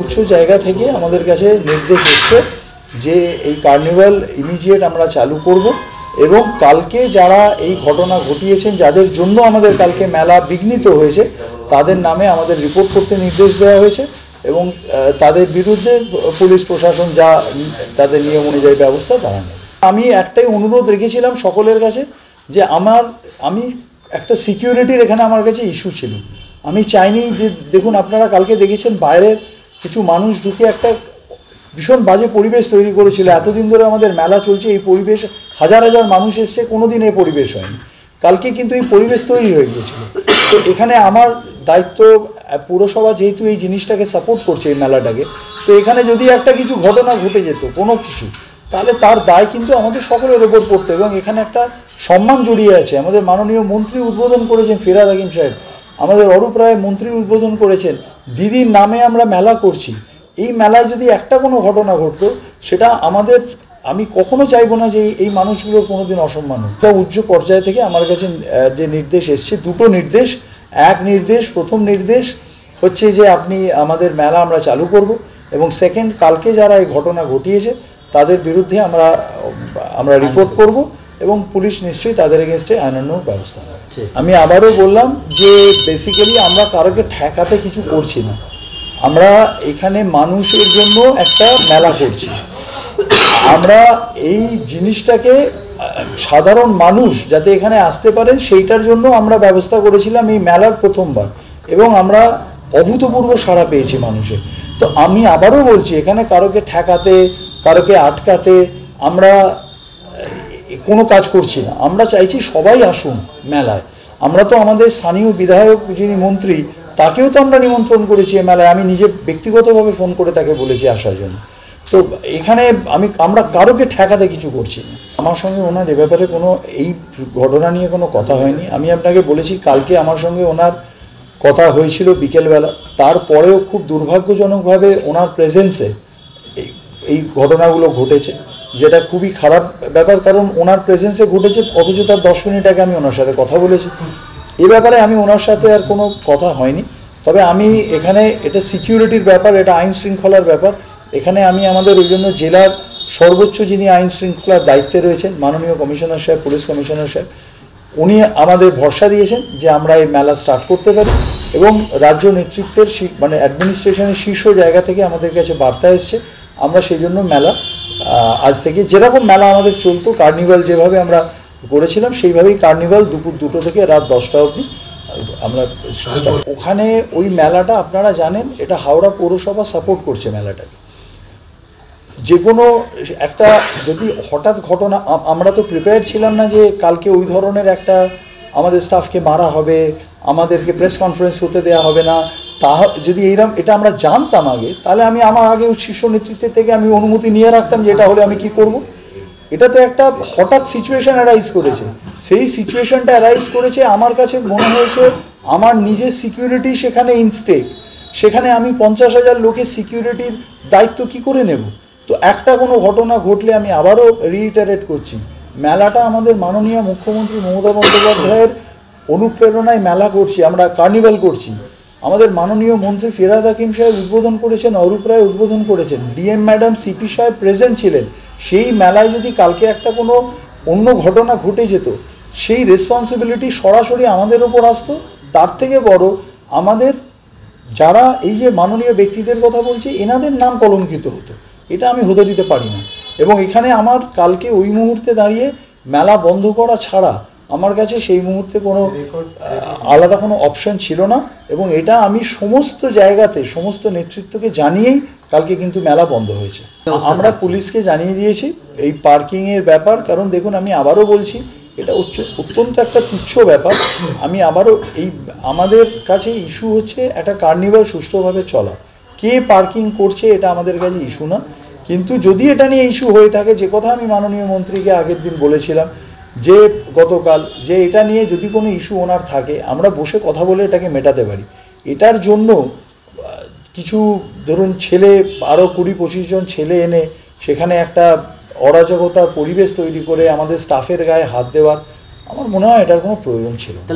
উচ্চ জায়গা থেকে আমাদের কাছে নির্দেশ এসছে যে এই কার্নিভাল ইমিডিয়েট আমরা চালু করব এবং কালকে যারা এই ঘটনা ঘটিয়েছেন, যাদের জন্য আমাদের কালকে মেলা বিঘ্নিত হয়েছে, তাদের নামে আমাদের রিপোর্ট করতে নির্দেশ দেওয়া হয়েছে এবং তাদের বিরুদ্ধে পুলিশ প্রশাসন যা তাদের নিয়ম অনুযায়ী ব্যবস্থা তারা নেবে। আমি একটাই অনুরোধ রেখেছিলাম সকলের কাছে যে আমি একটা সিকিউরিটির এখানে আমার কাছে ইস্যু ছিল। আমি চাইনি যে দেখুন আপনারা কালকে দেখেছেন বাইরের কিছু মানুষ ঢুকে একটা ভীষণ বাজে পরিবেশ তৈরি করেছিল। এতদিন ধরে আমাদের মেলা চলছে, এই পরিবেশ হাজার হাজার মানুষ এসছে, কোনো দিন এই পরিবেশ হয়নি। কালকে কিন্তু এই পরিবেশ তৈরি হয়ে গিয়েছিল। তো এখানে আমার দায়িত্ব, পুরসভা যেহেতু এই জিনিসটাকে সাপোর্ট করছে এই মেলাটাকে, তো এখানে যদি একটা কিছু ঘটনা ঘটে যেত কোনো কিছু, তাহলে তার দায় কিন্তু আমাদের সকলের ওপর পড়তো এবং এখানে একটা সম্মান জড়িয়ে আছে। আমাদের মাননীয় মন্ত্রী উদ্বোধন করেছেন, ফিরহাদ হাকিম সাহেব, আমাদের অরূপ রায় মন্ত্রী উদ্বোধন করেছেন, দিদির নামে আমরা মেলা করছি। এই মেলায় যদি একটা কোনো ঘটনা ঘটতো, সেটা আমি কখনো চাইবো না যে এই মানুষগুলোর কোনোদিন অসম্মান হোক। উচ্চ পর্যায় থেকে আমার কাছে যে নির্দেশ এসছে, দুটো নির্দেশ। প্রথম নির্দেশ হচ্ছে যে আপনি আমাদের মেলা আমরা চালু করব এবং সেকেন্ড, কালকে যারা এই ঘটনা ঘটিয়েছে তাদের বিরুদ্ধে আমরা রিপোর্ট করব এবং পুলিশ নিশ্চয়ই তাদের এগেনস্টে আইনানুগ ব্যবস্থা নেবে। আমি আবারও বললাম যে বেসিক্যালি আমরা কারোকে ঠেকাতে কিছু করছি না, আমরা এখানে মানুষের জন্য একটা মেলা করছি। আমরা এই জিনিসটাকে সাধারণ মানুষ যাতে এখানে আসতে পারেন সেইটার জন্য আমরা ব্যবস্থা করেছিলাম এই মেলার প্রথমবার এবং আমরা অভূতপূর্ব সাড়া পেয়েছি মানুষের। তো আমি আবারও বলছি, এখানে কারোকে ঠেকাতে, কারোকে আটকাতে আমরা কোনো কাজ করছি না। আমরা চাইছি সবাই আসুন মেলায়। আমরা তো আমাদের স্থানীয় বিধায়ক যিনি মন্ত্রী, তাকেও তো আমরা নিমন্ত্রণ করেছি এই মেলায়। আমি নিজে ব্যক্তিগতভাবে ফোন করে তাকে বলেছি আসার জন্য। তো এখানে আমরা কারোকে ঠেকাতে কিছু করছি না। আমার সঙ্গে ওনার এ ব্যাপারে এই ঘটনা নিয়ে কোনো কথা হয়নি। আমি আপনাকে বলেছি কালকে আমার সঙ্গে ওনার কথা হয়েছিল বিকেলবেলা, তারপরেও খুব দুর্ভাগ্যজনকভাবে ওনার প্রেজেন্সে এই ঘটনাগুলো ঘটেছে, যেটা খুবই খারাপ ব্যাপার। কারণ ওনার প্রেজেন্সে ঘটেছে, অথচ তার 10 মিনিট আগে আমি ওনার সাথে কথা বলেছি। এ ব্যাপারে আমি ওনার সাথে আর কোনো কথা হয়নি। তবে আমি এখানে, এটা সিকিউরিটির ব্যাপার, এটা আইন শৃঙ্খলার ব্যাপার। এখানে আমি আমাদের ওই জন্য জেলার সর্বোচ্চ যিনি আইন শৃঙ্খলার দায়িত্বে রয়েছেন, মাননীয় কমিশনার সাহেব, পুলিশ কমিশনার সাহেব, উনি আমাদের ভরসা দিয়েছেন যে আমরা এই মেলা স্টার্ট করতে পারি এবং রাজ্য নেতৃত্বের মানে অ্যাডমিনিস্ট্রেশনের শীর্ষ জায়গা থেকে আমাদের কাছে বার্তা এসছে। আমরা সেই জন্য মেলা আজ থেকে, যেরকম মেলা আমাদের চলতো, কার্নিভাল যেভাবে আমরা করেছিলাম সেইভাবেই কার্নিভাল দুপুর 2টো থেকে রাত 10টা অবধি আমরা ওখানে ওই মেলাটা, আপনারা জানেন এটা হাওড়া পৌরসভা সাপোর্ট করছে মেলাটাকে। যে কোনো একটা যদি হঠাৎ ঘটনা, আমরা তো প্রিপেয়ার ছিলাম না যে কালকে ওই ধরনের একটা আমাদের স্টাফকে মারা হবে, আমাদেরকে প্রেস কনফারেন্স হতে দেওয়া হবে না। যদি এটা আমরা জানতাম আগে, তাহলে আমি আমার আগে শীর্ষ নেতৃত্বের থেকে আমি অনুমতি নিয়ে রাখতাম যে এটা হলে আমি কি করব। এটা তো একটা হঠাৎ সিচুয়েশান অ্যারাইজ করেছে। সেই সিচুয়েশানটা অ্যারাইজ করেছে, আমার কাছে মনে হয়েছে আমার নিজের সিকিউরিটি সেখানে ইনস্টেক, সেখানে আমি 50,000 লোকের সিকিউরিটির দায়িত্ব কি করে নেব। তো একটা কোনো ঘটনা ঘটলে, আমি আবারও রিইটারেট করছি, মেলাটা আমাদের মাননীয় মুখ্যমন্ত্রী মমতা বন্দ্যোপাধ্যায়ের অনুপ্রেরণায় মেলা করছি, আমরা কার্নিভাল করছি। আমাদের মাননীয় মন্ত্রী ফিরহাদ হাকিম সাহেব উদ্বোধন করেছেন, অরূপ রায় উদ্বোধন করেছেন, ডিএম ম্যাডাম, সিপি সাহেব প্রেজেন্ট ছিলেন। সেই মেলায় যদি কালকে একটা কোনো অন্য ঘটনা ঘটে যেত, সেই রেসপন্সিবিলিটি সরাসরি আমাদের ওপর আসতো। তার থেকে বড়, আমাদের যারা এই যে মাননীয় ব্যক্তিদের কথা বলছি, এনাদের নাম কলঙ্কিত হতো। এটা আমি হতে দিতে পারি না। এবং এখানে আমার কালকে ওই মুহূর্তে দাঁড়িয়ে মেলা বন্ধ করা ছাড়া আমার কাছে সেই মুহূর্তে কোনো আলাদা কোনো অপশন ছিল না। এবং এটা আমি সমস্ত জায়গাতে সমস্ত নেতৃত্বকে জানিয়েই কালকে কিন্তু মেলা বন্ধ হয়েছে। আমরা পুলিশকে জানিয়ে দিয়েছি এই পার্কিংয়ের ব্যাপার। কারণ দেখুন, আমি আবারও বলছি, এটা অত্যন্ত একটা তুচ্ছ ব্যাপার। আমি আবারও আমাদের কাছে ইস্যু হচ্ছে একটা কার্নিভাল সুষ্ঠুভাবে চলা। কে পার্কিং করছে এটা আমাদের কাছে ইস্যু না। কিন্তু যদি এটা নিয়ে ইস্যু হয়ে থাকে, যে কথা আমি মাননীয় মন্ত্রীকে আগের দিন বলেছিলাম যে গতকাল, যে এটা নিয়ে যদি কোনো ইস্যু ওনার থাকে, আমরা বসে কথা বলে এটাকে মেটাতে পারি। এটার জন্য কিছু ধরুন ছেলে, আরও 20-25 জন ছেলে এনে সেখানে একটা অরাজকতার পরিবেশ তৈরি করে আমাদের স্টাফের গায়ে হাত দেওয়ার, আমার মনে হয় এটার কোনো প্রয়োজন ছিল না।